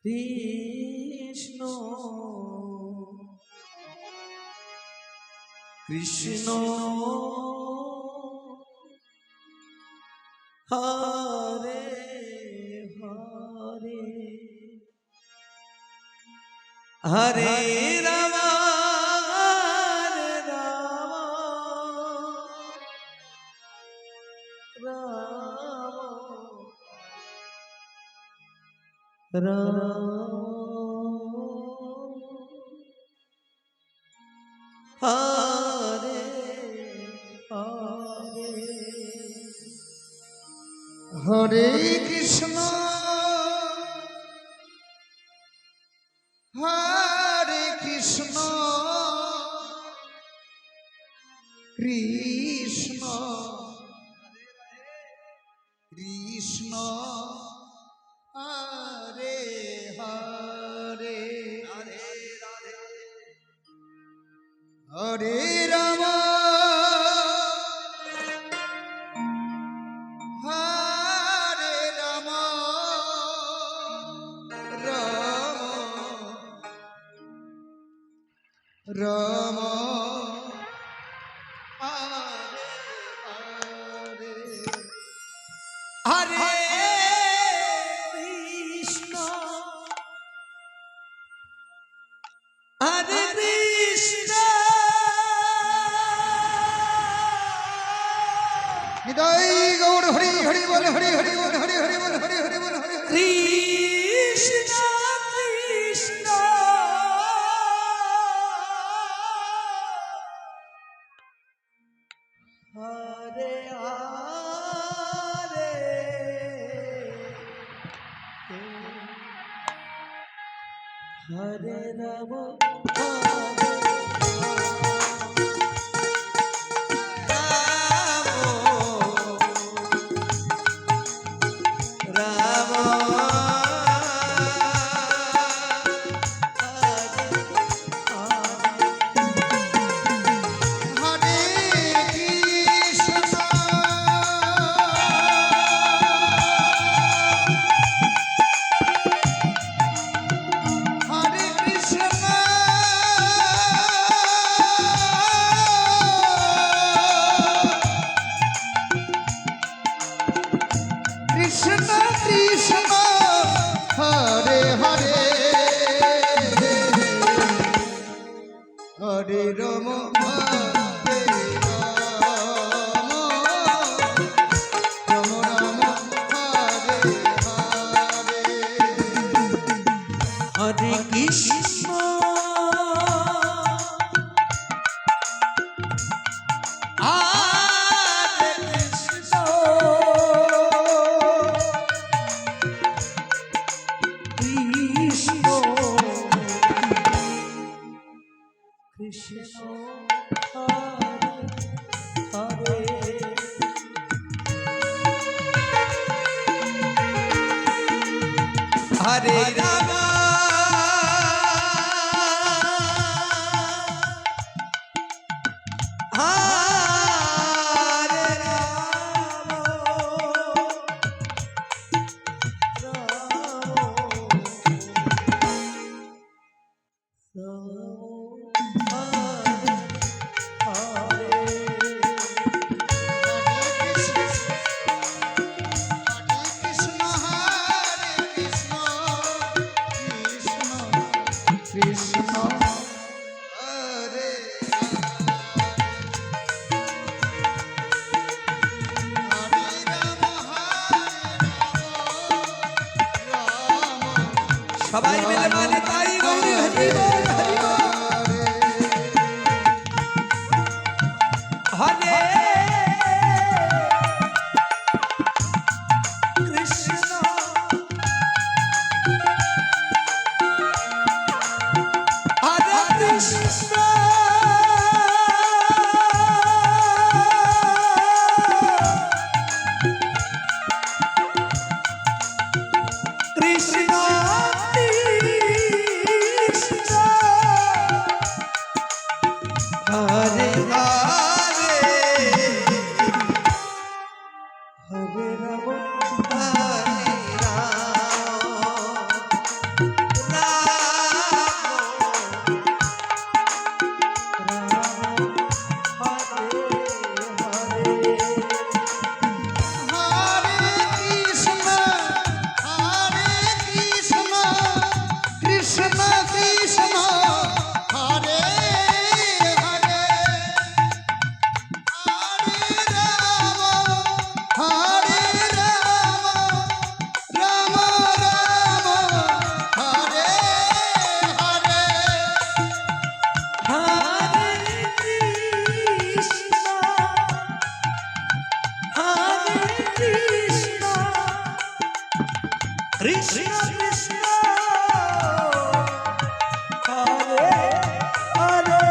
কৃষ্ণ কৃষ্ণ হরে হরে হরে রাম হরে রাম রাম রাম হরে হরে হরে কৃষ্ণ হরে কৃষ্ণ কৃষ্ণ কৃষ্ণ হরে হরে হরে রাম হরে রাম রাম রাম হরে হরে কৃষ্ণ হরে কৃষ্ণ নিতাই গৌর হরি হরি বল হরি হরি বল হরি হরি বল হরি হরি বল হরি হরি কৃষ্ণ কৃষ্ণ হরে হরে হরে রাম হরে কৃষ্ণ হরে কৃষ্ণ কৃষ্ণ কৃষ্ণ হরে হরে হরে রাম হরে রাম রাম রাম হরে হরে হরে কৃষ্ণ হরে কৃষ্ণ কৃষ্ণ কৃষ্ণ হরে হরে হরে রাম হরে রাম কৃষ্ণ হরে কৃষ্ণ কৃষ্ণ কৃষ্ণ হরে হরে রাম সবাই মিলে মানে তাই গৌরী হরি বল হরি বল। হরে কৃষ্ণ হরে Krishna Krishna Krishna Krishna Krishna Krishna Hare Hare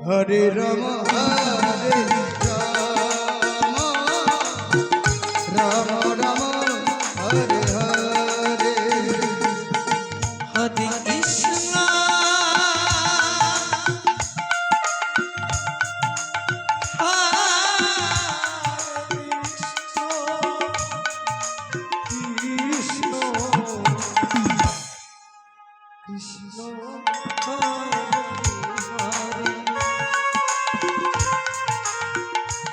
Hare Rama, Hare Rama, Rama Rama, Hare Hare, Hare Krishna, Krishna, Hare Rama,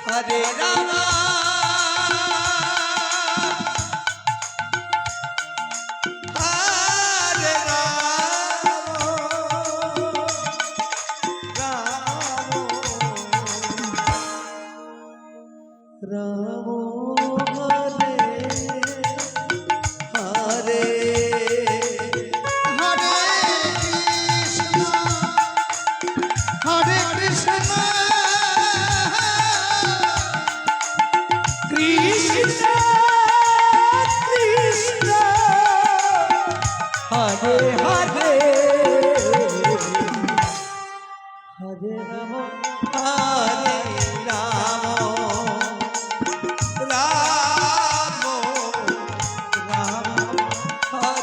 Hare Rama, Hare Hare Krishna, Krishna, Krishna, Hare Hare, Hare Rama, Hare Rama, Rama, Rama, Hare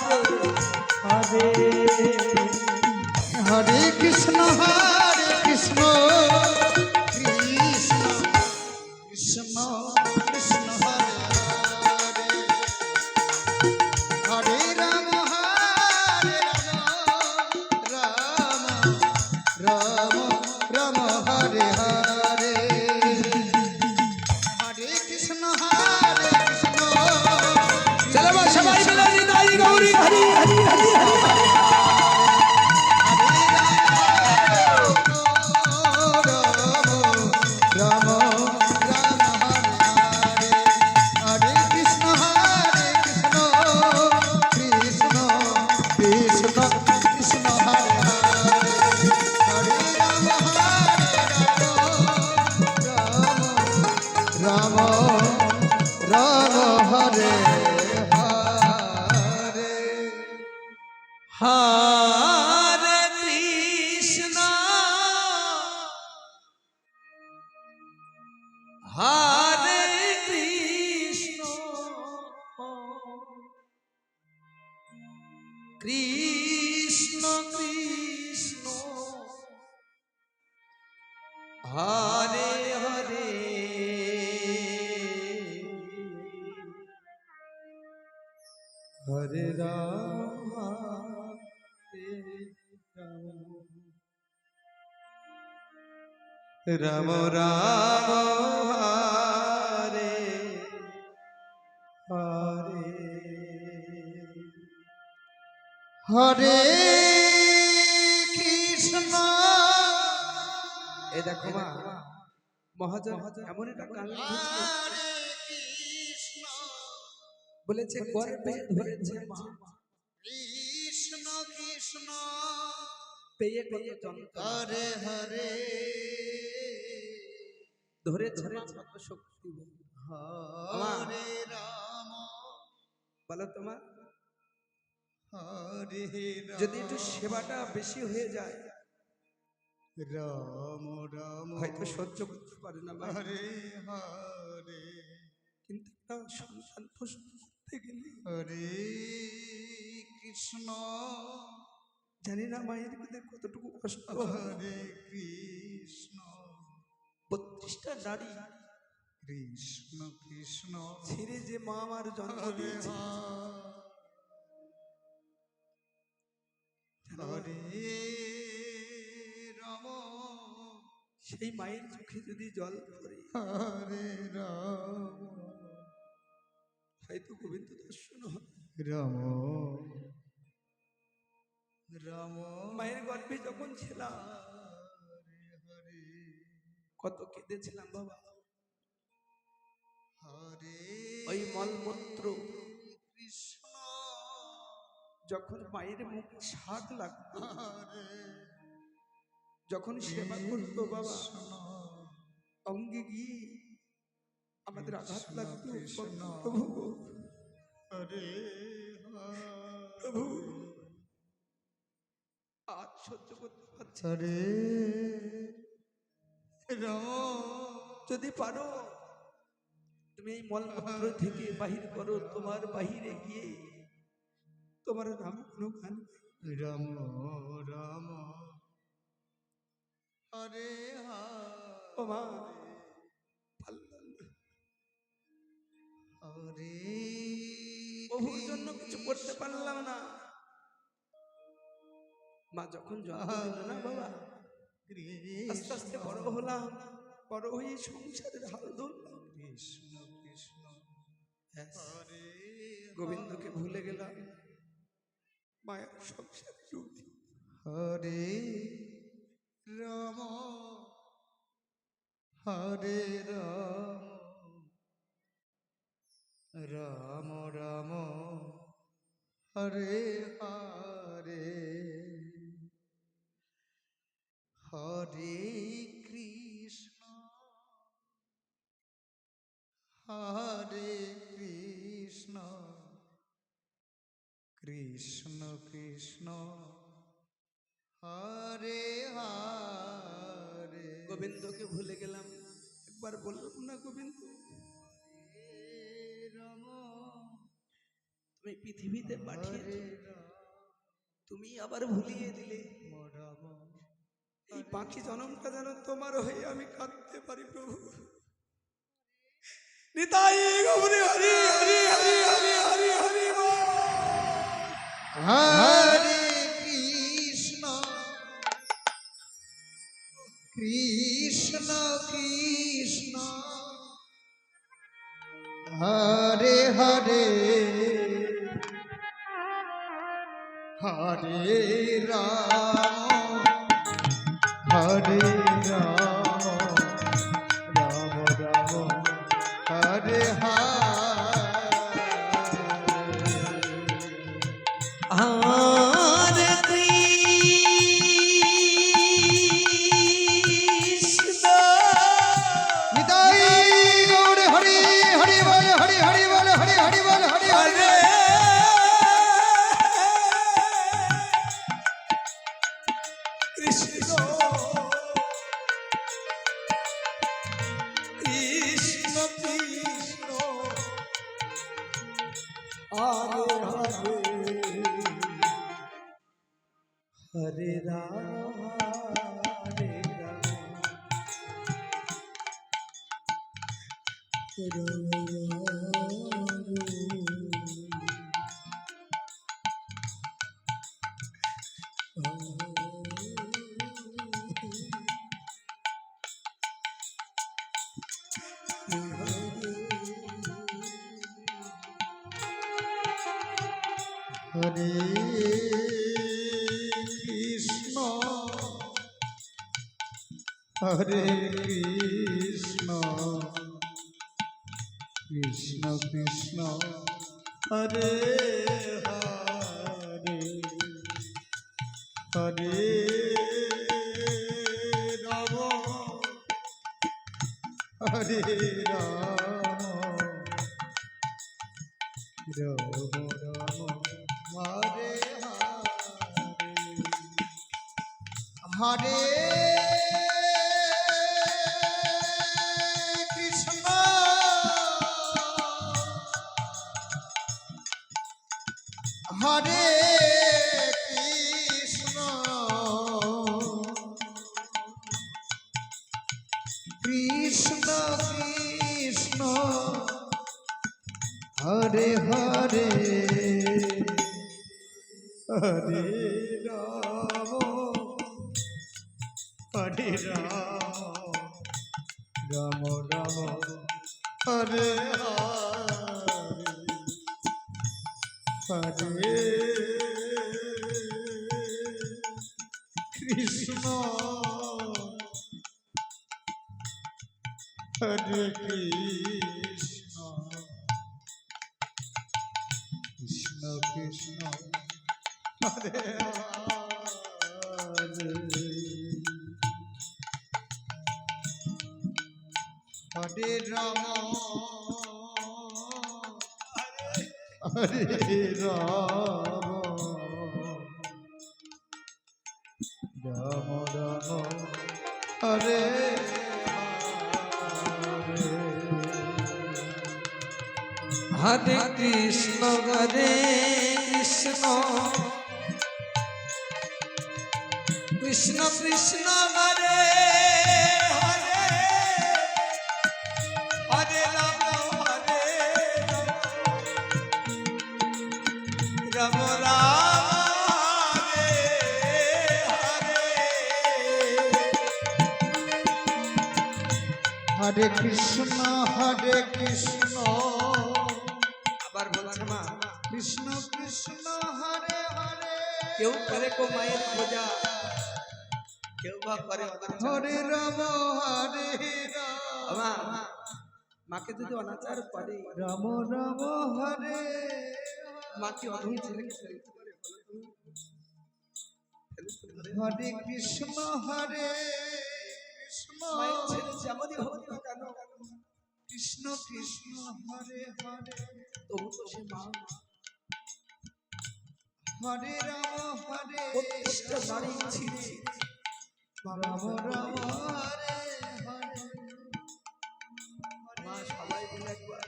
Hare. Hare Krishna, Hare Krishna, Krishna Krishna, Krishna Hare Hare, Hare Rama, Hare Rama, Rama Rama, Hare Hare, Hare Krishna, Hare Krishna. चलो बस सबाई मिला Nitai Gauri Hari Hari Hari Hari Rama Rama Hare Hare, Hare Krishna, Hare Krishna, Krishna Krishna, Hare Hare, Hare Rama, Rama Rama, Hare Hare. Hare Krishna. এই দেখো মা মহাজন এমন একটা গান লিখেছে Hare Krishna, বলেছে গর্বে ধরেছে মা Krishna Krishna, পেয়ে কত যন্ত্রণা Hare Hare, ধরেছে মা কত শক্তি Hare Rama, বলো তোমার Hare যদি একটু সেবাটা বেশি হয়ে যায় Rama Rama, হয়তো সহ্য করতে পারে না মা Hare Hare, কিন্তু একটা সন্তান প্রসব করতে গেলে Hare Krishna, জানি না মায়ের মধ্যে কতটুকু কষ্ট হয়। Hare Krishna, 32টা নারী কৃষ্ণ কৃষ্ণ ছেড়ে যে মা আমার জন্ম হরে দিয়েছে, হরে রাম সেই মায়ের চোখে যদি জল পড়ে, হরে রাম হয়তো গোবিন্দ দর্শন হবে। রাম রাম মায়ের গর্ভে যখন ছিলাম হরে কত কেঁদেছিলাম বাবা। হরে ওই মলমূত্র কৃষ্ণ যখন মায়ের মুখে স্বাদ লাগতো, হরে যখন সেবা করতো বাবা, অঙ্গে গিয়ে আমাদের আঘাত লাগতো। প্রভু হরে প্রভু আজ সহ্য করতে পারছি। হরে রাম যদি পারো তুমি এই মলমূত্র থেকে বাহির করো, তোমার বাহিরে গিয়ে তোমার নাম গুণগান। রাম রাম হরে ও মা পারলাম না। হরে প্রভুর জন্য কিছু করতে পারলাম না। মা যখন জন্ম দিল না বাবা, আস্তে আস্তে বড় হলাম, বড় হয়ে সংসারের হাল ধরলাম। কৃষ্ণ কৃষ্ণ হরে গোবিন্দকে ভুলে গেলাম, মায়ের সংসারে ডুব দিই। হরে রাম হরে রাম রাম রাম হরে হরে হরে কৃষ্ণ হরে কৃষ্ণ কৃষ্ণ কৃষ্ণ হরে হরে গোবিন্দকে ভুলে গেলাম, একবার বললাম না গোবিন্দ রাম তুমি পৃথিবীতে পাঠিয়েছ, হরে তুমি আবার ভুলিয়ে দিলে। রাম এই বাকি জনমটা যেন তোমার হয়ে আমি কাঁদতে পারি প্রভু। নিতাই গৌরী হরি হরি হরি হরি হরি হরি বল। হরে কৃষ্ণ কৃষ্ণ কৃষ্ণ হরে হরে হরে রাম হরে রাম রাম রাম হরে হরে কৃষ্ণ নিতাই গৌর হরি হরি বল হরি হরি বল হরি হরি বল হরি হরি হরে কৃষ্ণ কৃষ্ণ কৃষ্ণ হরে হরে হরে রাম হরে রাম হরে কৃষ্ণ হরে কৃষ্ণ কৃষ্ণ কৃষ্ণ হরে হরে হরে রাম হরে রাম রাম রাম হরে হরে হরে কৃষ্ণ হরে কৃষ্ণ কৃষ্ণ কৃষ্ণ হরে হরে হরে রাম হরে রাম রাম রাম হরে হরে হরে কৃষ্ণ হরে কৃষ্ণ কৃষ্ণ কৃষ্ণ হরে হরে হরে রাম হরে রাম রাম রাম হরে হরে কৃষ্ণ কৃষ্ণ কৃষ্ণ কৃষ্ণ হরে হরে হরে রাম হরে রাম রাম হরে কৃষ্ণ আবার বলছে মা কৃষ্ণ কৃষ্ণ হরে হরে কেউ করে কো মায়ের পূজা কেউ বা করে হরে রাম হরে রাম মা মাকে যদি অনাচার করে রাম রাম হরে মাকে অধম ছেলে হরে কৃষ্ণ হরে কৃষ্ণ মায়ের ছেলে যেমনই হোক না কেন কৃষ্ণ কৃষ্ণ হরে হরে তবু তো সে মা হরে রাম হরে প্রতিষ্ঠা নারী ছিল রাম রাম হরে হরে মা সবাই বলে একবার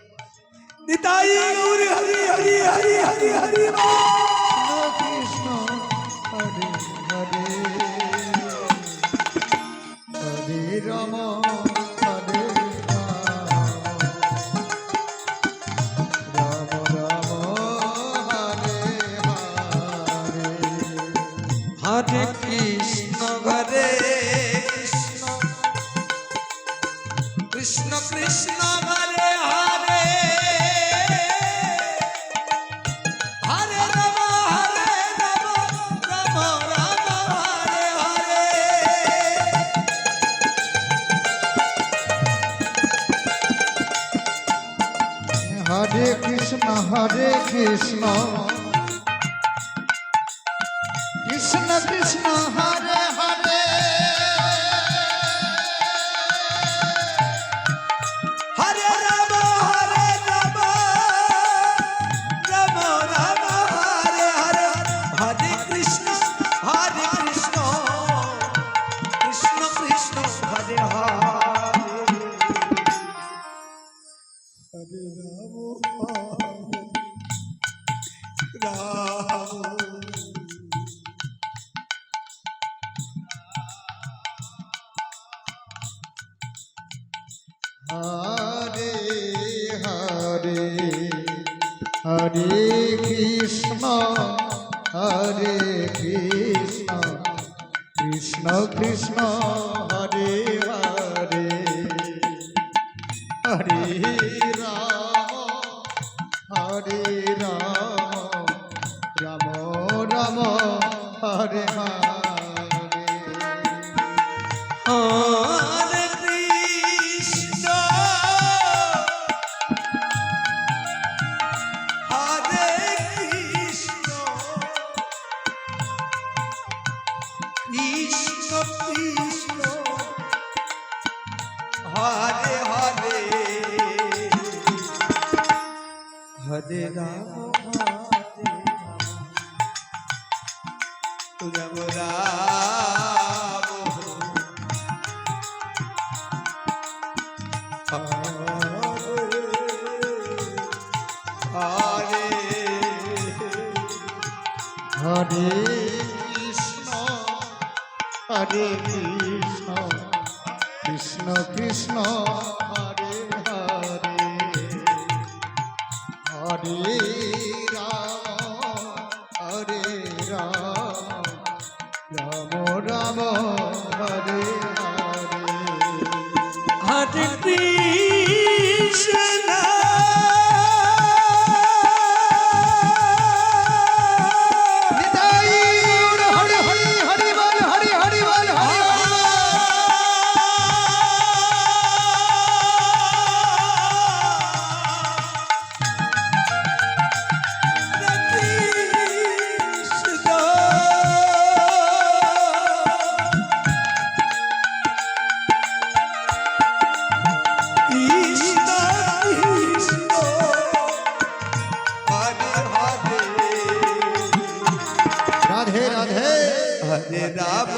নিতাই গৌর হরি হরি হরি হরি হরি কৃষ্ণ হরে হরে হরে রাম হরে রাম রাম হরে হরে হরে কৃষ্ণ হরে কৃষ্ণ কৃষ্ণ কৃষ্ণ হরে হরে হরে রাম রাম রাম হরে হরে হরে কৃষ্ণ কৃষ্ণ কৃষ্ণ হরে হরে হরে রাম রাম রাম হরে হরে হরে কৃষ্ণ কৃষ্ণ কৃষ্ণ হরে হরে হরে হরে হরে কৃষ্ণ কৃষ্ণ কৃষ্ণ হরে হরে হরে রাম রাম রাম হরে হরে হরে কৃষ্ণ কৃষ্ণ কৃষ্ণ হরে হরে হরে রাম রাম রাম হরে হরে কৃষ্ণ কৃষ্ণ কৃষ্ণ হরে হরে হরে রাম হরে রাম রাম রাম হরে হরে হরে কৃষ্ণ নিতাই গৌর হরি হরি হরি বল হরি হরি বল হরি রাধে রাধে হরে রাম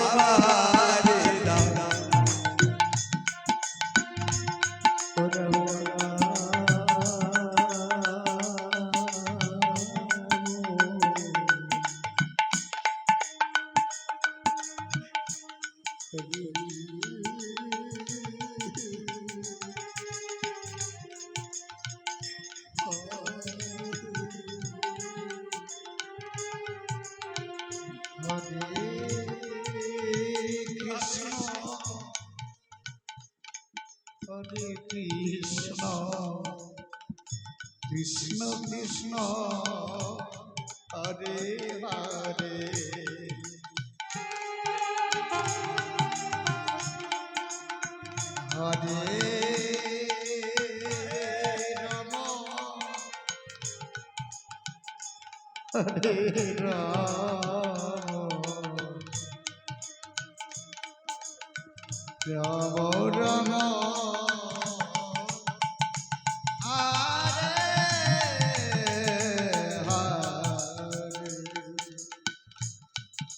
হরে রাম হরে কৃষ্ণ কৃষ্ণ কৃষ্ণ হরে হরে হরে রাম হরে রাম রাম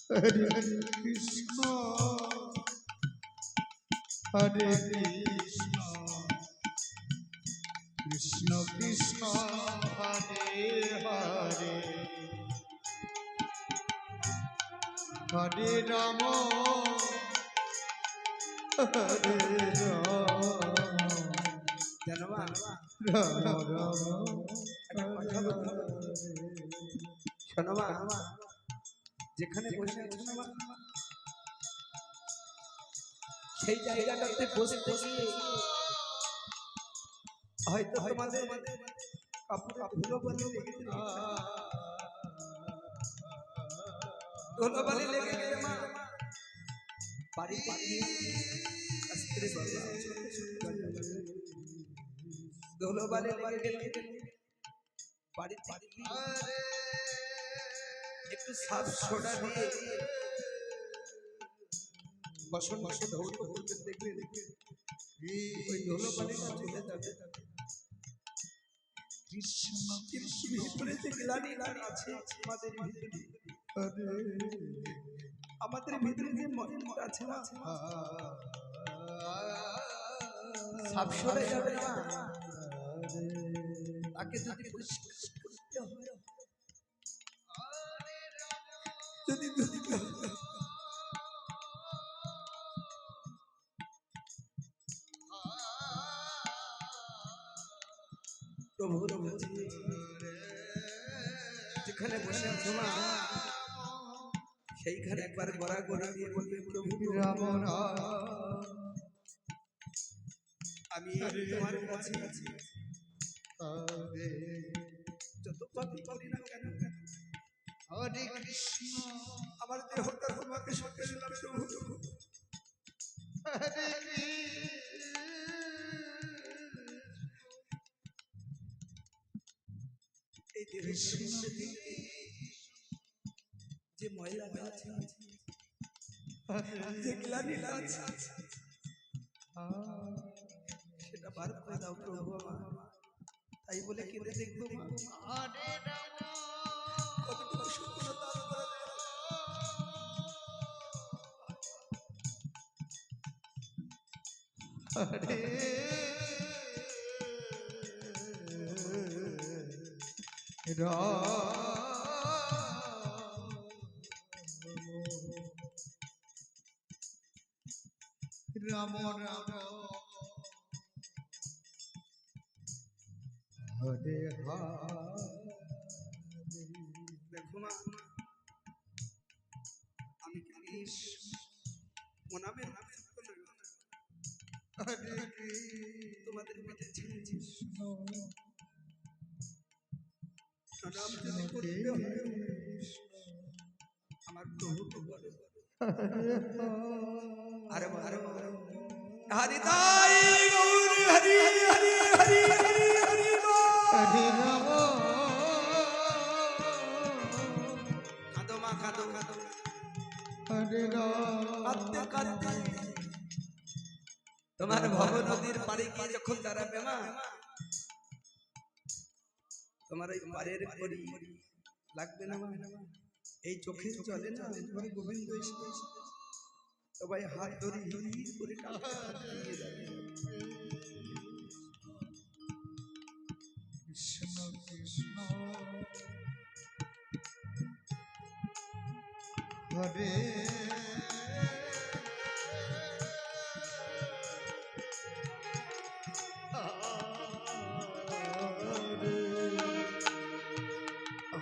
হরে কৃষ্ণ হরে কৃষ্ণ কৃষ্ণ কৃষ্ণ হরে হরে হরে রাম হরে জানো মা রাম রাম শোনো মা যেখানে বসে আছো না মা সেই জায়গাটাতে বসে গিয়ে হয়তো তোমাদের কাপড়ে ধুলোবালি লেগে ধুলোবালি লেগে গেলে মা বাড়ি পাঠিয়ে আস্তে বাবা ধুলোবালি লেগে গেলে বাড়ি পাঠিয়ে একটু সাফ সোডা দিয়ে বসন বসে ধৌত করতে দেখবে ওই ধুলোবালিটা চলে যাবে কৃষ্ণ কিন্তু ভিতরে যে গ্লানি আছে আমাদের ভিতরে যে মনটা আছে না সাফ সরে যাবে না তাকে যদি পরিষ্কার করতে হয় যদি প্রভু যেখানে বসে আছো মা সেইখানে একবার গড়া গড়া দিয়ে বলবে প্রভু রাম আমি তোমার কাছে আছি হরে যত পাপি করি না কেন হরে কৃষ্ণ আমার দেহটা তোমাকে সত্যি দিলাম প্রভু হরে এই দেহ যে ময়লা আছে যে গ্লানি আছে সেটা বার করে দাও প্রভু আমার তাই বলে কেঁদে দেখবো মা কতটুকু সফলতা হরে রাম রাম হরে দেখো মা, আমি মনামের তোমাদের মাঝে ছেড়েছি। নাম যদি করতে হয় আমার প্রভুকে বলো। আরে আরে হরি তাই গৌর হরি হরি হরি হরি হরি কাঁদো মা কাঁদো কাঁদো কাঁদতে কাঁদতে তোমার ভব নদীর পাড়ে গিয়ে যখন দাঁড়াবে মা, তোমার এই পাড়ের করি লাগবে না মা, এই চোখের জলে না তোমার গোবিন্দ এসে সবাই হাত ধরে হিড় করে টানতে দিয়ে যাবে। কৃষ্ণ কৃষ্ণ হরে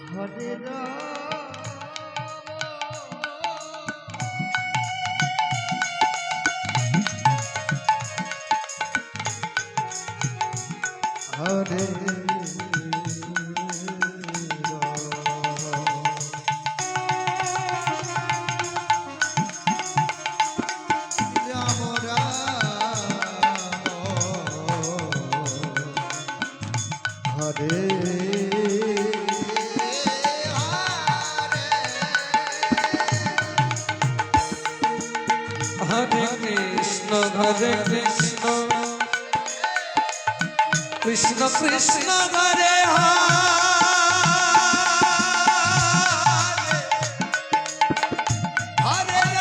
হরে হরে হরে কৃষ্ণ হরে কৃষ্ণ কৃষ্ণ কৃষ্ণ হরে হরে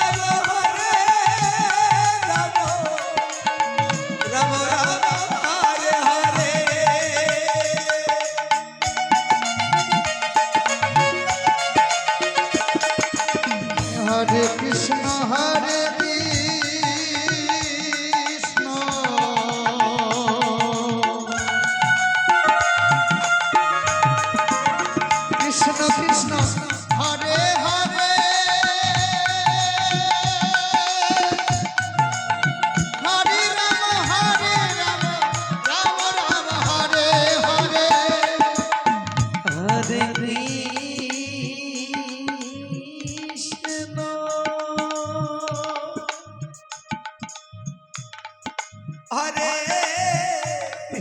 রাম হরে রাম রাম রাম হরে হরে হরে কৃষ্ণ হরে হরে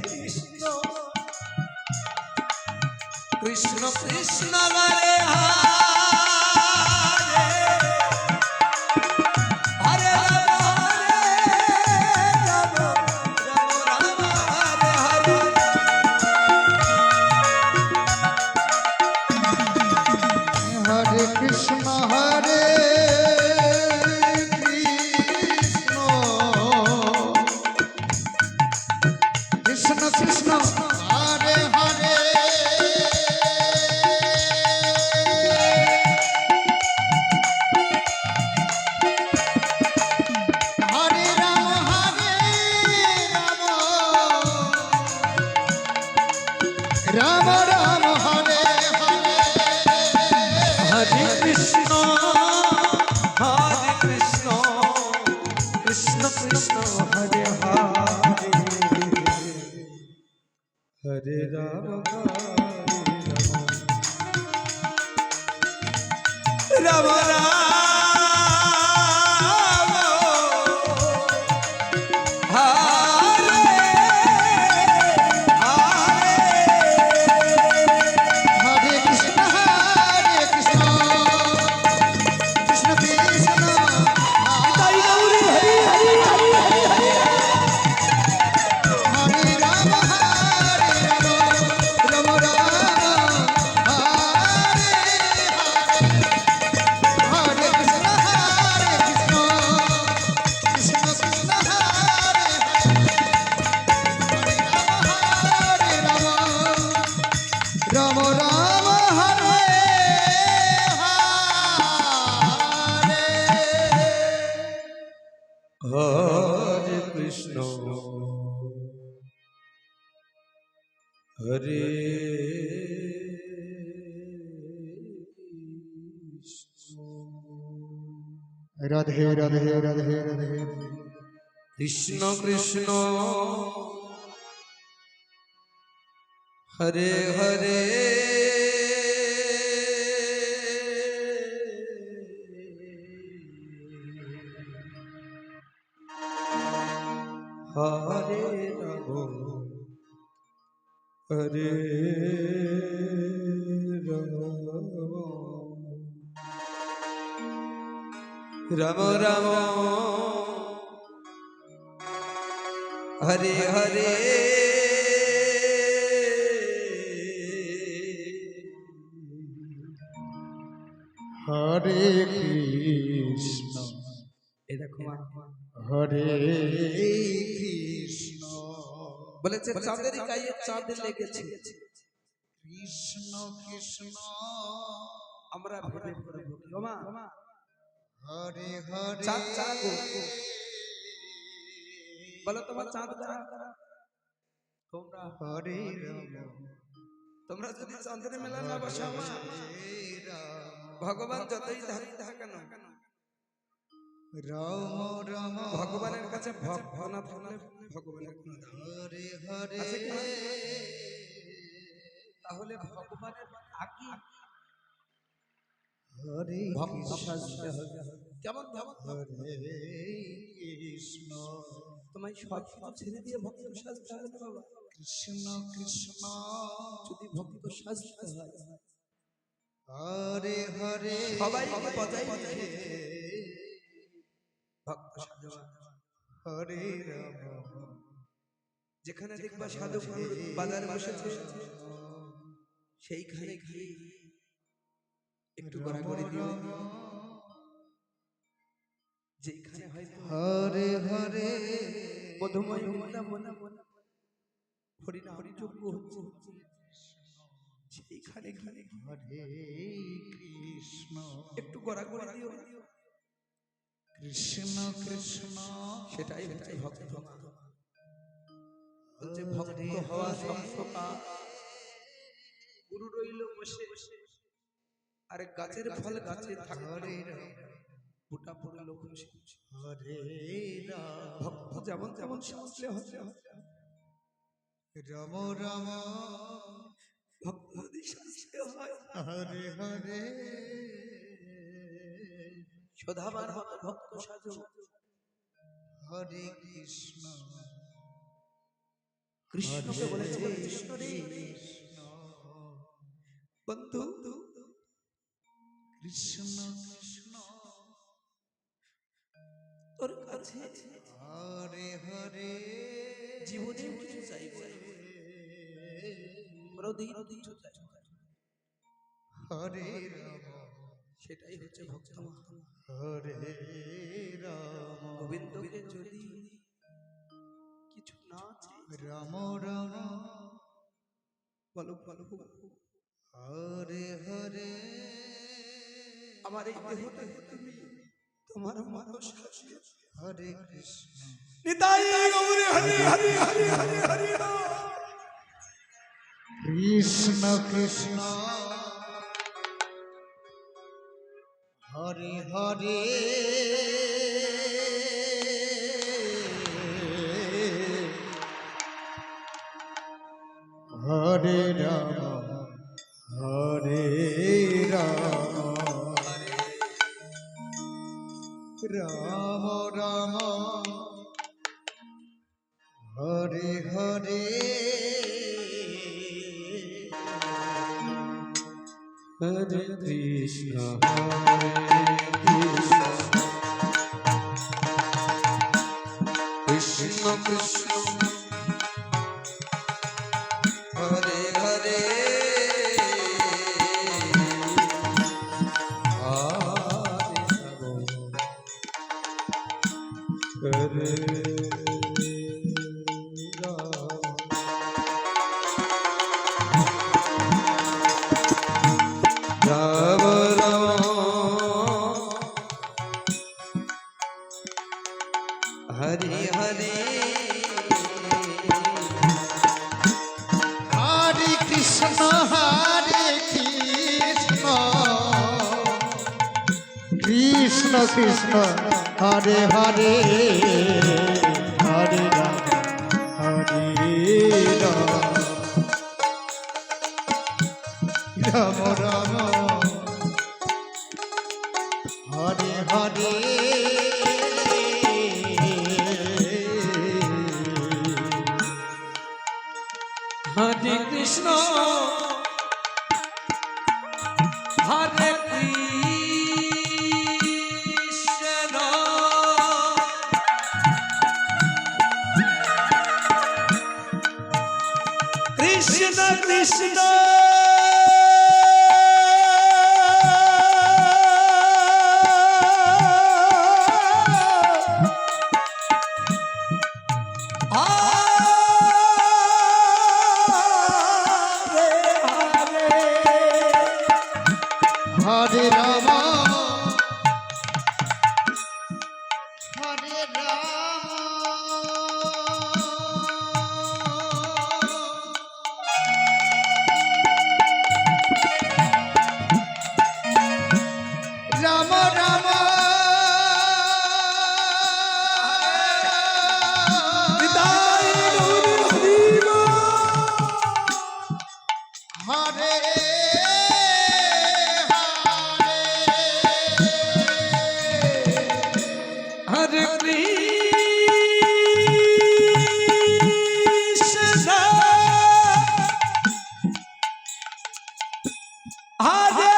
কৃষ্ণ কৃষ্ণ কৃষ্ণ হরে হরে রাম রাম রাম হরে হরে হরে কৃষ্ণ হরে কৃষ্ণ কৃষ্ণ হরে হরে হরে রাম রাম রাম হরে হরে হরে কৃষ্ণ কৃষ্ণ কৃষ্ণ হরে হরে হরে রাম রাম রাম হরে কৃষ্ণ কৃষ্ণ কৃষ্ণ তাই গৌরী হরি হরি হরি হরি হরি হরে রাম রাম রাম হরে হরে কৃষ্ণ কৃষ্ণ কৃষ্ণ হরে হরে রাম রাম রাম হরে হরে হরে কৃষ্ণ হরে রাধে রাধে রাধে রাধে কৃষ্ণ কৃষ্ণ হরে হরে হরে রাম হরে রাম রাম হরে হরে হরে কৃষ্ণ এরকম হরে কৃষ্ণ বলেছে চাঁদের গায়ে চাঁদ লেগেছে কৃষ্ণ কৃষ্ণ আমরা ভেবে করব ওমা হরে হরে চাঁদ চাঁদ বলো তোমার চাঁদ তোমরা হরে রাম তোমরা যদি চাঁদের মেলা না বসাও ভগবান যতই ধারি থাকে না রাম রাম ভগবানের কাছে ভক্ত না থাকলে ভগবানের কোনো দাম নেই। হরে হরে আছে কি না? তাহলে ভগবানের আগে হরে ভক্ত সাজতে হবে কেমন কেমন হরে কৃষ্ণ তোমায় সব কিছু ছেড়ে দিয়ে ভক্ত সাজতে হবে না বাবা কৃষ্ণ কৃষ্ণ যদি ভক্ত সাজতে হয় হরে হরে সবাইকে বজায় রেখে ভক্ত সাজবা হরে রাম যেখানে দেখবা সাধু বাজারে বসেছে সেইখানে গিয়ে একটু গড়াগড়ি দিও যেখানে হয়তো হরে হরে মধুময় বৃন্দাবন হরিনাম যোগ্য হচ্ছে সেইখানে গিয়ে হরে কৃষ্ণ একটু গড়াগড়ি দিও কৃষ্ণ কৃষ্ণ সেটাই হচ্ছে ভক্ত বলছে ভক্ত হওয়া সম্পর্কা গুরু রইল বসে আরে গাছের ফল গাছে থাকে হরে রাম ফুটা পড়ল খুশি হরে রাম ভক্ত যেমন যেমন সাজলে হবে রাম রাম ভক্ত যদি সাজতে হয় হরে হরে সদাবার মতো ভক্ত সাজো হরে কৃষ্ণ কৃষ্ণকে বলেছে কৃষ্ণ রে কৃষ্ণ বন্ধু কৃষ্ণ কৃষ্ণ তোর কাছে হরে হরে জীবনে কিছু চাইব প্রতিদিন কিছু চাইব হরে রাম সেটাই হচ্ছে ভক্ত হরে রাম গোবিন্দকে যদি কিছু না চাই রাম রাম বলো বলো হরে হরে আমার এই দেহটা তুমি তোমার মানুষ হরে কৃষ্ণ নিতাই গৌরে হরি হরি হরি হরি হরি কৃষ্ণ কৃষ্ণ হরে হরে হরে রাম হরে রাম রাম রাম হরে হরে হরে কৃষ্ণ কৃষ্ণ কৃষ্ণ হরে হরে হরে রাম রাম কৃষ্ণ হরে হরে হরে রাম হরে রাম রাম রাম হরে হরে হরে কৃষ্ণ হরে কৃষ্ণ কৃষ্ণ কৃষ্ণ হরে রাম হরে রাম রাম হরে হরে কৃষ্ণ হরে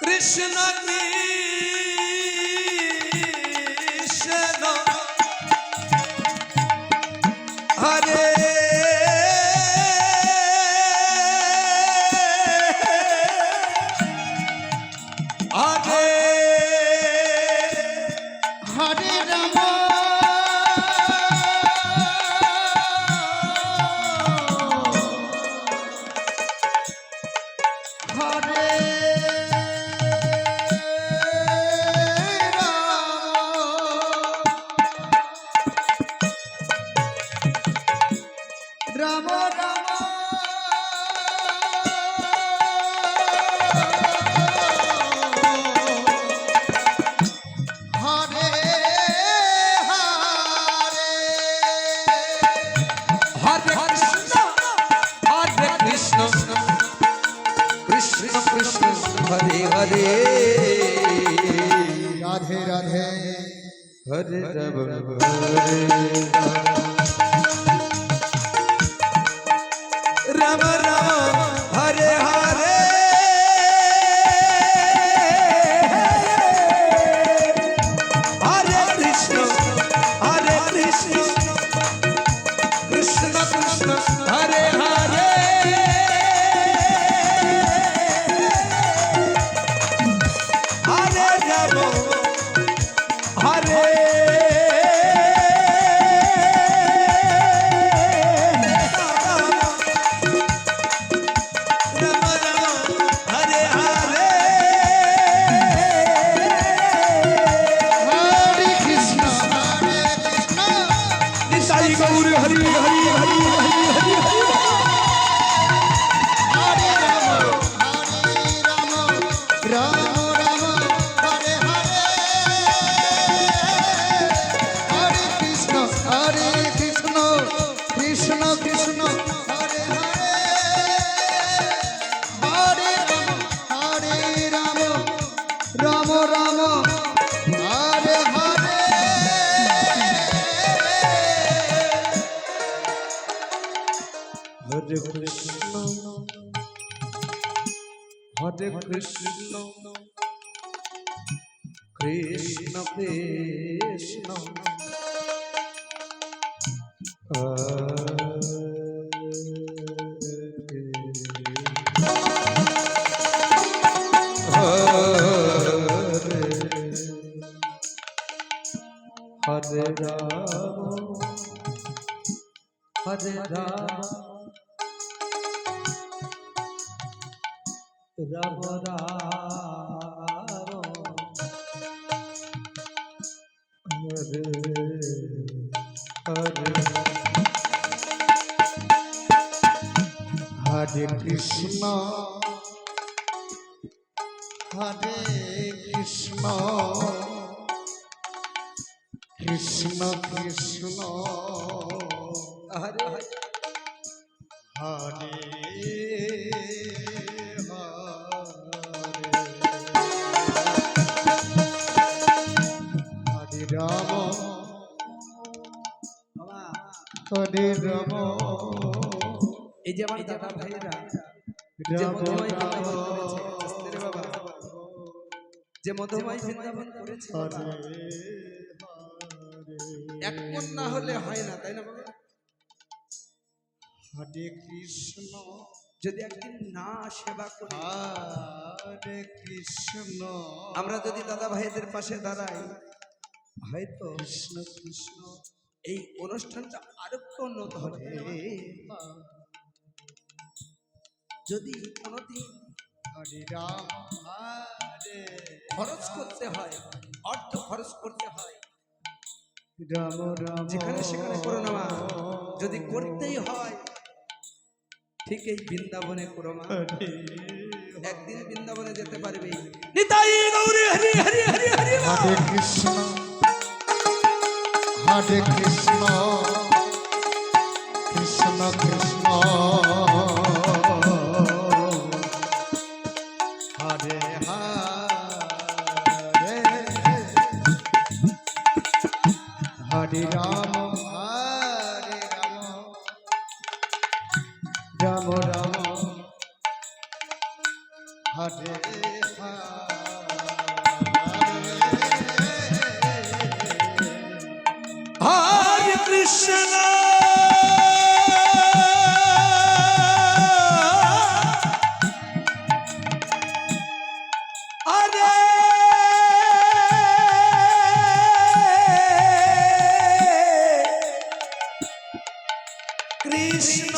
কৃষ্ণ কৃষ্ণ হরে হরে হরে রাম হরে রাম রাম হরে হরে হরে কৃষ্ণ কৃষ্ণ কৃষ্ণ হরে হরে রাধে রাধে হরে রাম রাম রাম হরে হরে হরে কৃষ্ণ কৃষ্ণ কৃষ্ণ হরে হরে হরে রাম হরে হরে কৃষ্ণ হরে কৃষ্ণ নিতাই গৌর হরি হরি হরি হরি হরি হরে রাম রাম রাম হরে হরে হরে কৃষ্ণ কৃষ্ণ কৃষ্ণ হরে হরে হরে রাম রাম রাম হরে হরে হরে কৃষ্ণ হরে কৃষ্ণ কৃষ্ণ কৃষ্ণ হরে রাম হরে রাম রাম রাম হরে হরে হরে কৃষ্ণ কৃষ্ণ কৃষ্ণ হরে হরে হরে হরে রাম বাবা, হরে রাম এই যে আমার দাদা ভাইরা যে রাম মধুময় রাম বৃন্দাবন করেছে, বুঝতে রে বাবা, যে মধুময় বৃন্দাবন করেছে বাবা, হরে এক মন না হলে হয় না, তাই না বাবা? হরে কৃষ্ণ যদি একদিন না সেবা করি, হরে কৃষ্ণ আমরা যদি দাদা ভাইদের পাশে দাঁড়াই, হয়তো কৃষ্ণ কৃষ্ণ এই অনুষ্ঠানটা আরো একটু উন্নত হবে। যদি কোনোদিন হরে রাম হরে খরচ করতে হয়, অর্থ খরচ করতে হয়, রাম রাম যেখানে সেখানে করো না মা, যদি করতেই হয় ঠিক এই বৃন্দাবনে করো মা, একদিন বৃন্দাবনে যেতে পারবে। নিতাই গৌরী হরি হরি হরি হরি হরে কৃষ্ণ হরে কৃষ্ণ কৃষ্ণ কৃষ্ণ হরে হরে হরে রাম রাম রাম হরে হরে কৃষ্ণ হরে কৃষ্ণ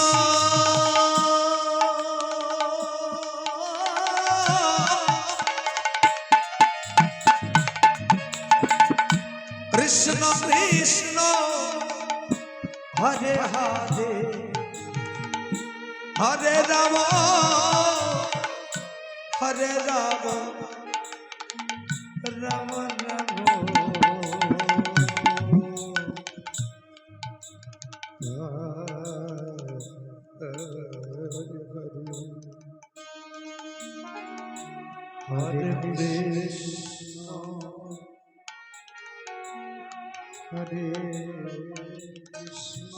কৃষ্ণ কৃষ্ণ হরে হরে হরে রাম হরে রাম রাম রাম হরে কৃষ্ণ হরে কৃষ্ণ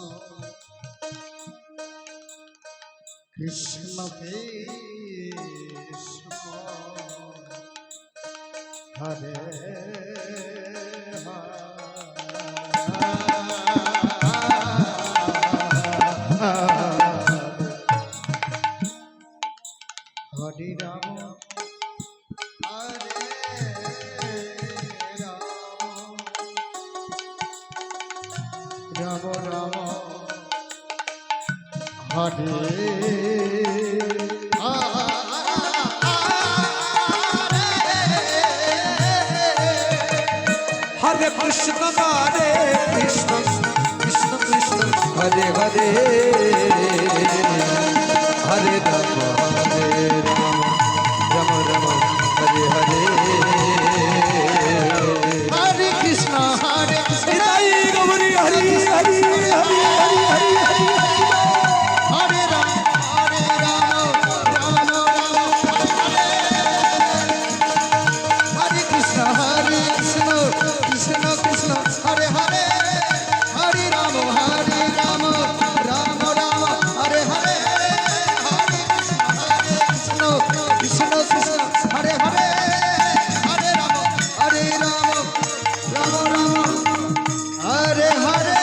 কৃষ্ণ কৃষ্ণ হরে হরে রাম হরে রাম রাম হরে হরে কৃষ্ণ হরে কৃষ্ণ কৃষ্ণ কৃষ্ণ হরে হরে হরে রাম রাম রাম হরে হরে হরে কৃষ্ণ হরে নিতাই গৌরী হরি হরি হরি হরি হরি হরি হরে রাম রাম হরে কৃষ্ণ কৃষ্ণ কৃষ্ণ হরে হরে হরে রাম রাম রাম হরে হরে হরে কৃষ্ণ কৃষ্ণ কৃষ্ণ হরে হরে হরে রাম রাম রাম হরে হরে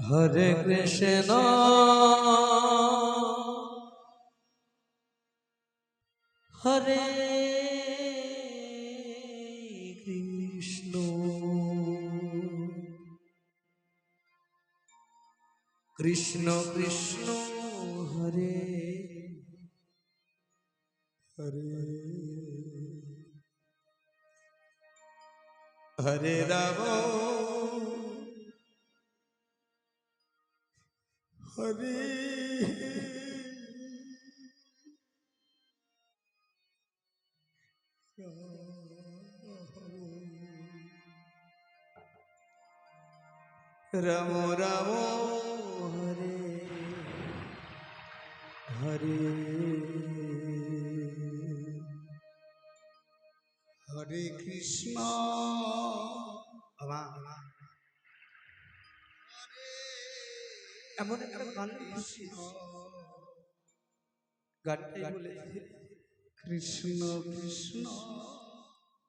হরে কৃষ্ণ হরে কৃষ্ণ কৃষ্ণ কৃষ্ণ হরে হরে হরে রাম হরে রাম রাম হরে হরে হরে কৃষ্ণ এমন একটা গান লিখেছিস, গানটাই বলেছে কৃষ্ণ কৃষ্ণ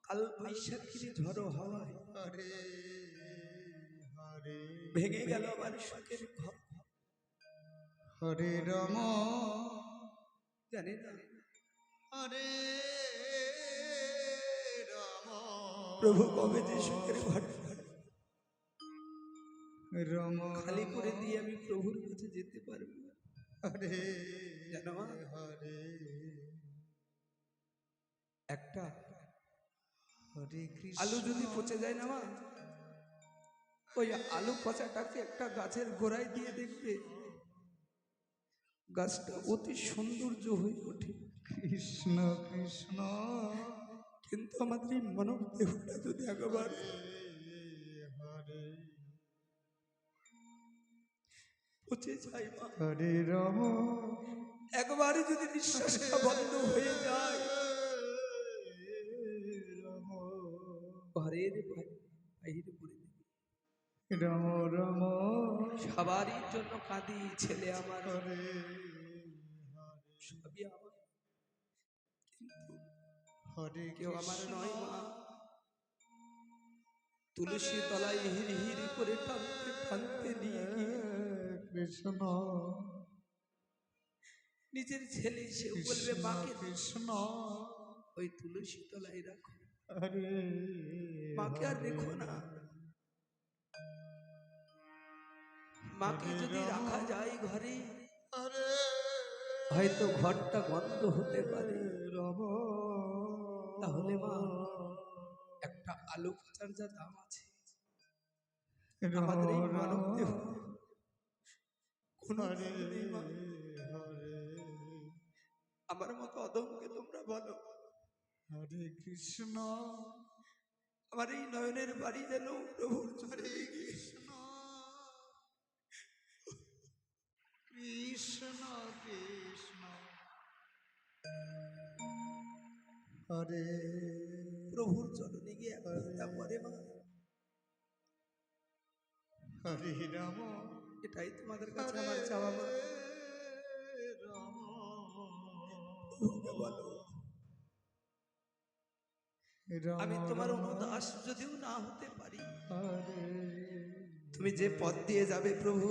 কাল বৈশাখীর ঝড়ো হাওয়ায় হরে হরে ভেঙে গেল আমার সুখের ঘর। হরে রাম জানি না হরে রাম প্রভু কবে যে সুখের ঘর রাম খালি করে দিয়ে আমি প্রভুর কাছে যেতে পারবো। হরে জানো মা, হরে একটা হরে কৃষ্ণ আলু যদি পচে যায় না মা, ওই আলু পচাটাকে একটা গাছের গোড়ায় দিয়ে দেখবে গাছটা অতি সৌন্দর্য হয়ে ওঠে। কৃষ্ণ কৃষ্ণ কিন্তু আমাদের এই মানব দেহটা যদি একবার হরে পচে যায় মা, হরে রাম একবারে যদি নিঃশ্বাসটা বন্ধ হয়ে যায়, রাম ঘরের বাইরে পড়ে যাবে। রাম রাম সবারই জন্য কাঁদি, ছেলে আমার হরে সবই আমার, কিন্তু হরে কেউ আমার নয় মা। তুলসী তলায় হিরি হিরি করে টানতে টানতে নিয়ে গিয়ে কৃষ্ণ নিজের ছেলে সে বলবে মাকে কৃষ্ণ ওই তুলসী তলায় রাখো, হরে মাকে আর রেখো না। মাকে যদি রাখা যায় ঘরে, হরে হয়তো ঘরটা বন্ধ হতে পারে। রাম তাহলে মা, একটা আলু পচার যা দাম আছে, আমাদের এই মানব দেহ কোনো দাম নেই মা। আমার মতো অদমকে তোমরা বলো, হরে কৃষ্ণ আমার এই নয়নের বাড়ি যেন প্রভুর চলে কৃষ্ণ কৃষ্ণ কৃষ্ণ হরে প্রভুর চরণে গিয়ে পরে মা। হরে রাম এটাই তোমাদের কাছে আমার চাওয়া মা। রাম প্রভুকে বলো, আমি তোমার অনুদাস যদিও না হতে পারি, হরে তুমি যে পথ দিয়ে যাবে প্রভু,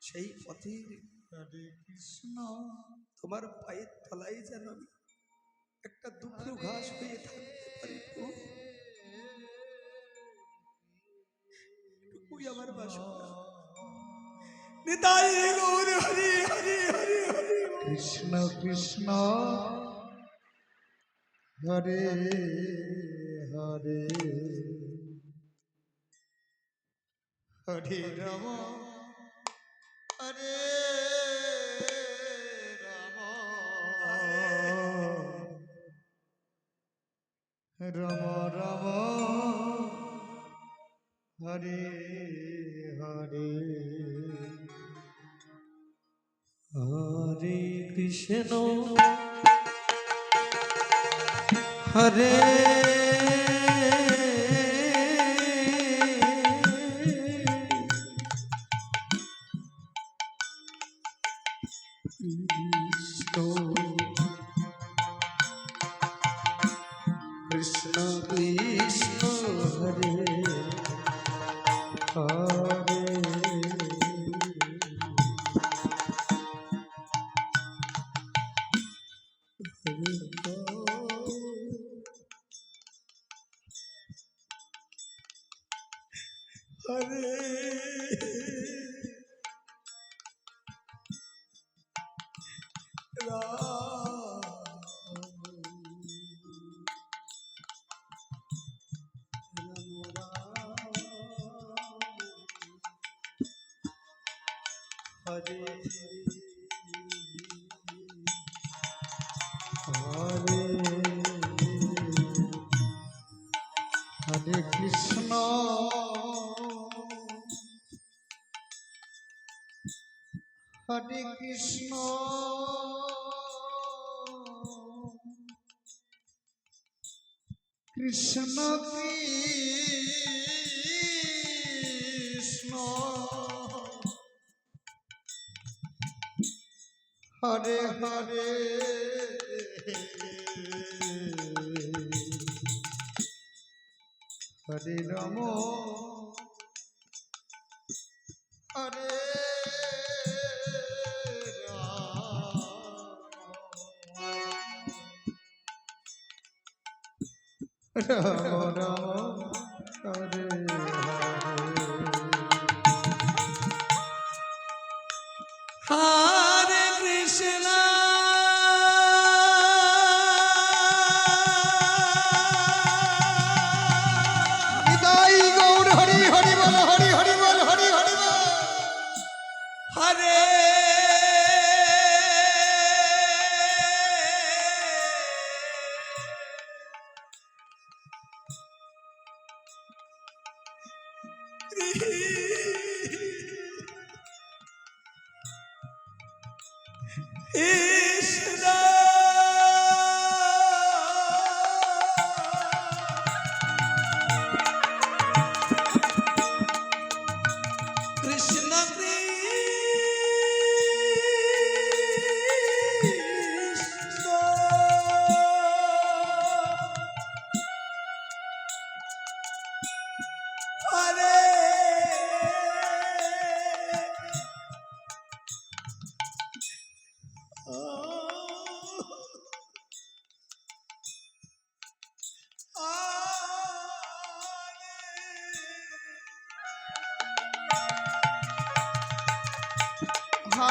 সেই পথে হরে কৃষ্ণ তোমার পায়ের তলায় যেন আমি একটা দুপুরো ঘাস হয়ে থাকতে পারি প্রভু। এটুকুই আমার বাসনা। নিতাই গৌর হরি হরি হরি হরি। কৃষ্ণ কৃষ্ণ হরে হরে হরে রাম হরে রাম রাম রাম হরে হরে হরে কৃষ্ণ হরে কৃষ্ণ কৃষ্ণ হরে হরে হরে হরে হরে কৃষ্ণ হরে কৃষ্ণ কৃষ্ণ কৃষ্ণ হরে হরে হরে রাম হরে রাম রাম হরে হরে কৃষ্ণ নিতাই গৌর হরি হরি বল হরি হরি বল হরি হরি বল হরে কৃষ্ণ কৃষ্ণ কৃষ্ণ হরে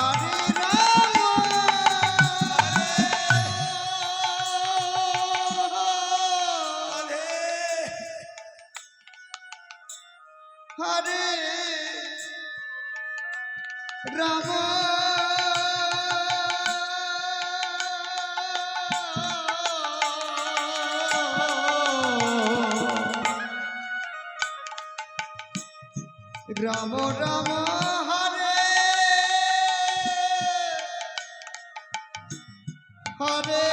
হরে রাম হরে রাম রাম রাম হরে হরে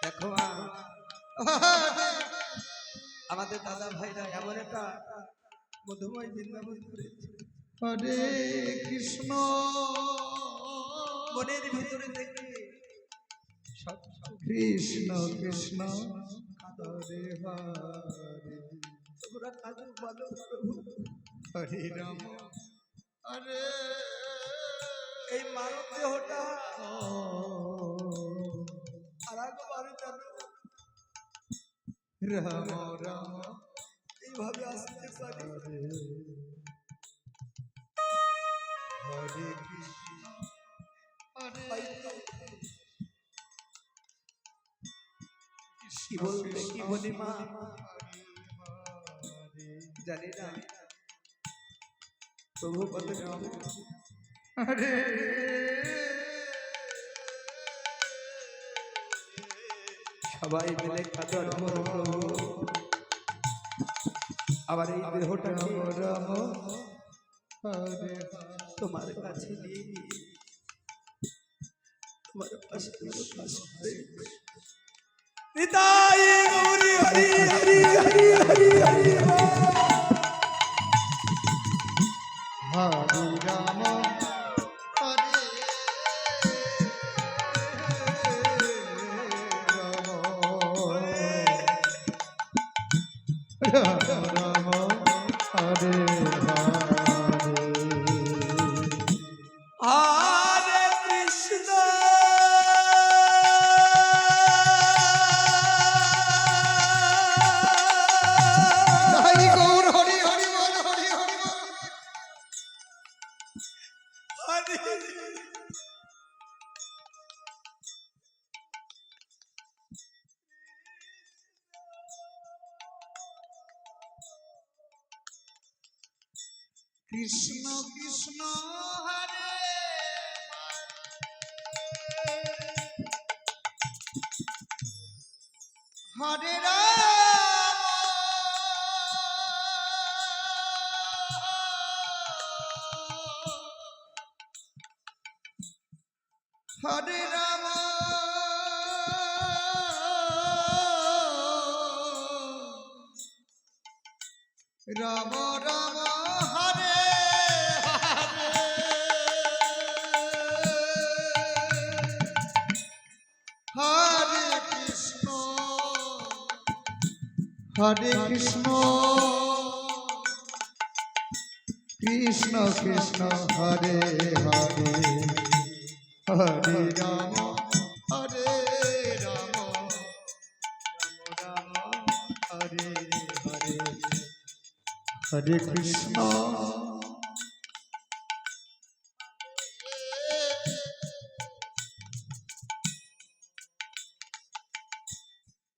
দেখো মা, আমাদের দাদা ভাইরা এমন একটা মধুময় বৃন্দাবন করেছে, হরে কৃষ্ণ মনের ভিতরে থেকে কৃষ্ণ কৃষ্ণ হরে হরে তোমরা কাজু বলো প্রভু, হরে রাম হরে এই মানব দেহটা আর একবারে যেন রাম রাম এইভাবে আসতে পারি। হরে কৃষ্ণ হরে কি বলবে কি বলি মা জানি না, প্রভু কত হরে সবাই মিলে কাজল প্রভু আবার এই দেহটা রাম রাম হরে তোমার কাছে নিয়ে গিয়ে তোমার পাশে নিতাই গৌরী হরি হরি হরি হরি হরি হরে রাম হরে রাম রাম হরে হরে কৃষ্ণ হরে গৌর কৃষ্ণ কৃষ্ণ হরে হরে হরে রাম রাম রাম হরে হরে কৃষ্ণ কৃষ্ণ কৃষ্ণ হরে হরে হরে রাম হরে রাম রাম রাম হরে হরে হরে কৃষ্ণ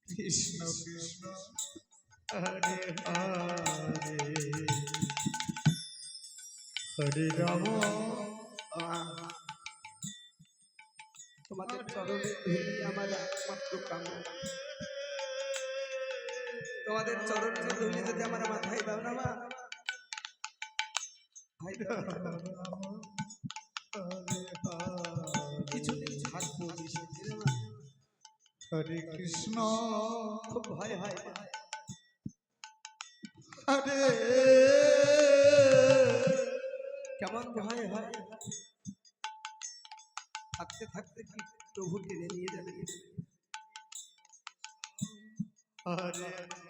কৃষ্ণ কৃষ্ণ হরে হরে হরে রাম তোমাদের চরণে ধুলি আমার একমাত্র কামনা। তোমাদের চরণে ধুলি যদি আমার মাথায় দাও না মা, কিছুদিন থাকবো। হরে কৃষ্ণ খুব ভয় হয় হরে কেমন ভয় হয়, থাকতে থাকতে কি প্রভু টেনে নিয়ে যাবে।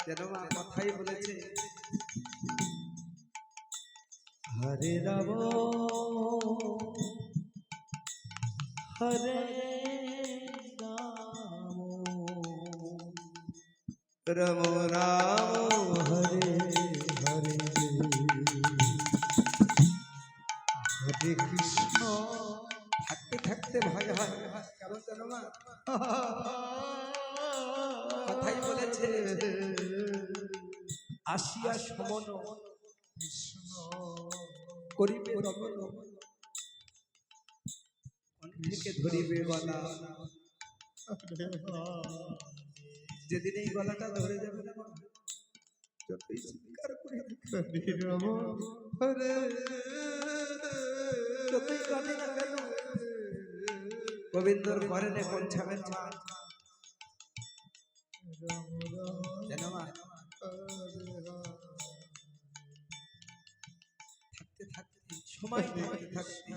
যেন মা কথাই বলেছে হরে রাম হরে রাম রাম হরে হরে হরে কৃষ্ণ থাকতে থাকতে ভয় হয় কেমন যেন মা কথাই বলেছে আসিয়া সমন কৃষ্ণ করিবে রমন কণ্ঠে ধরিবে গলা। যেদিন এই গলাটা ধরে যাবে না যতই চিৎকার করে হরে রাম হরে যতই কাঁদে না কেন গোবিন্দর ঘরে পৌঁছাবেন মা। যেন মা থাকতে থাকতে সময় থাকতে থাকতে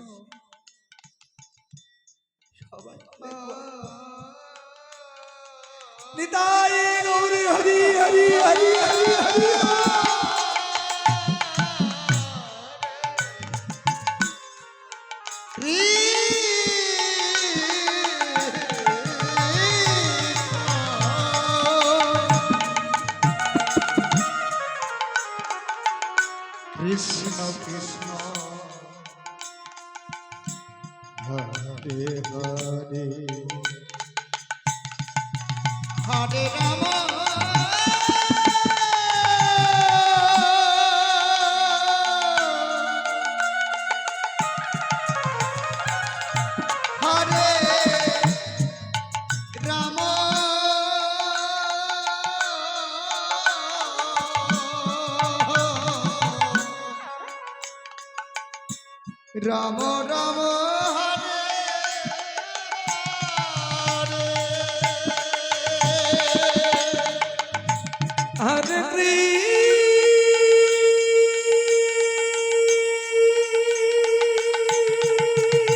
সবাই নিতাই গৌরী হরি হরি হরি হরি হরি কৃষ্ণ কৃষ্ণ হরে হরে হরে রাম হরে রাম রাম রাম হরে হরে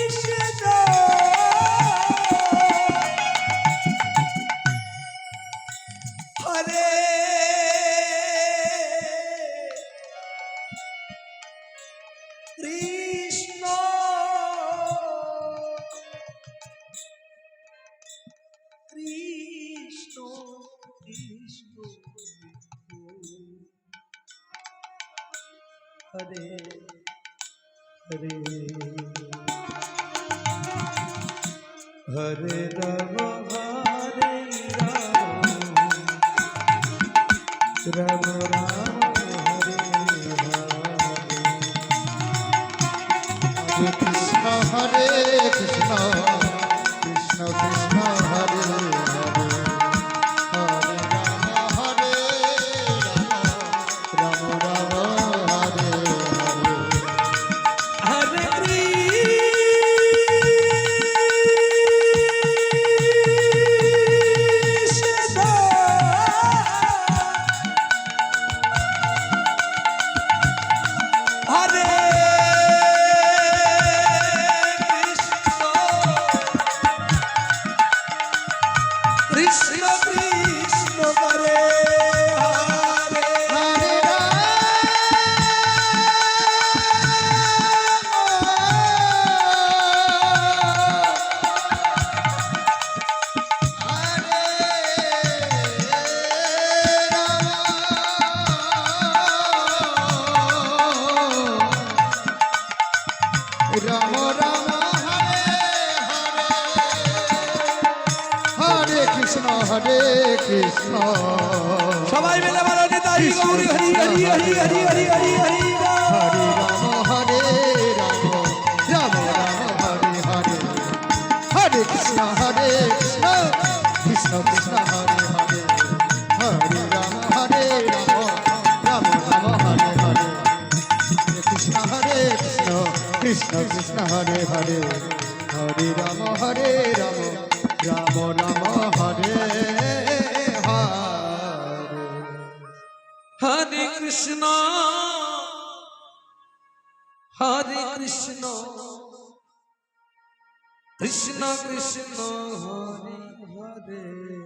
কৃষ্ণ হরে কৃষ্ণ কৃষ্ণ কৃষ্ণ হরে হরে হরে রাম হরে রাম রাম রাম হরে হরে হরে কৃষ্ণ হরে কৃষ্ণ সবাই মিলে বলো নিতাই গৌর হরি হরি হরি হরি হরি হরি হরি হরে রাম হরে রাম রাম রাম হরে হরে হরে কৃষ্ণ হরে কৃষ্ণ কৃষ্ণ কৃষ্ণ হরে হরে হরে রাম হরে রাম রাম রাম হরে হরে কৃষ্ণ হরে কৃষ্ণ কৃষ্ণ কৃষ্ণ হরে হরে হরে রাম হরে রাম রাম রাম হরে হরে হরে কৃষ্ণ কৃষ্ণ কৃষ্ণ হরে হরে